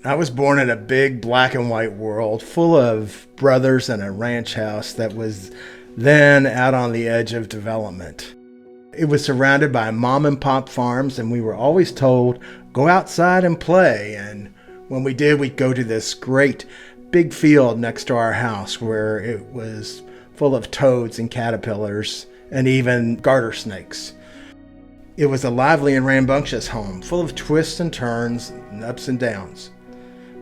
I was born in a big black and white world full of brothers and a ranch house that was then out on the edge of development. It was surrounded by mom and pop farms, and we were always told, go outside and play. And when we did, we'd go to this great big field next to our house where it was full of toads and caterpillars and even garter snakes. It was a lively and rambunctious home, full of twists and turns and ups and downs.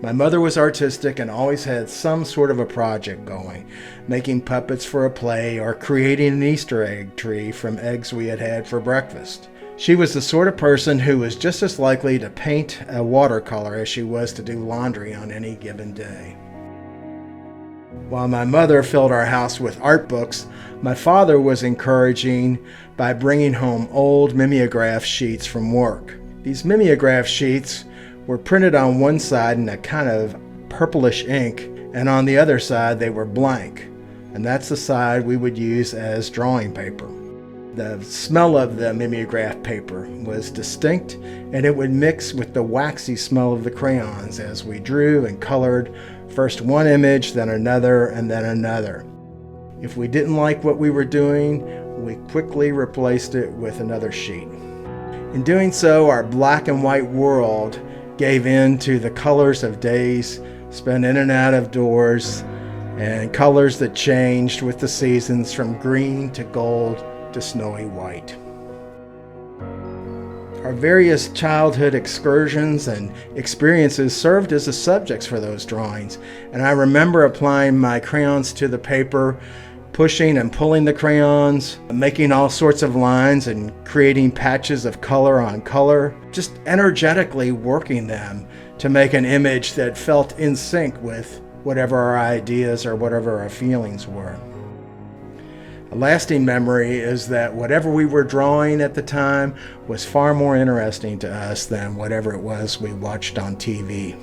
My mother was artistic and always had some sort of a project going, making puppets for a play or creating an Easter egg tree from eggs we had had for breakfast. She was the sort of person who was just as likely to paint a watercolor as she was to do laundry on any given day. While my mother filled our house with art books, my father was encouraging by bringing home old mimeograph sheets from work. These mimeograph sheets were printed on one side in a kind of purplish ink, and on the other side they were blank, and that's the side we would use as drawing paper. The smell of the mimeograph paper was distinct, and it would mix with the waxy smell of the crayons as we drew and colored first one image, then another, and then another. If we didn't like what we were doing, we quickly replaced it with another sheet. In doing so, our black and white world gave in to the colors of days spent in and out of doors, and colors that changed with the seasons from green to gold to snowy white. Our various childhood excursions and experiences served as the subjects for those drawings, and I remember applying my crayons to the paper, pushing and pulling the crayons, making all sorts of lines and creating patches of color on color, just energetically working them to make an image that felt in sync with whatever our ideas or whatever our feelings were. A lasting memory is that whatever we were drawing at the time was far more interesting to us than whatever it was we watched on TV.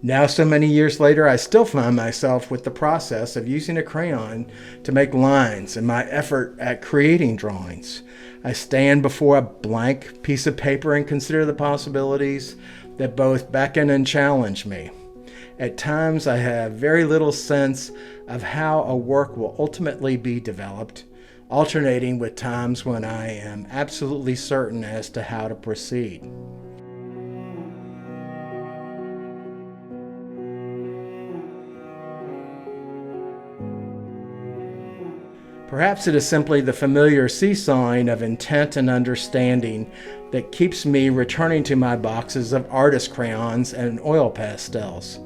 Now, so many years later, I still find myself with the process of using a crayon to make lines in my effort at creating drawings. I stand before a blank piece of paper and consider the possibilities that both beckon and challenge me. At times, I have very little sense of how a work will ultimately be developed, alternating with times when I am absolutely certain as to how to proceed. Perhaps it is simply the familiar seesawing of intent and understanding that keeps me returning to my boxes of artist crayons and oil pastels.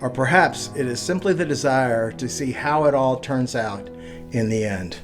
Or perhaps it is simply the desire to see how it all turns out in the end.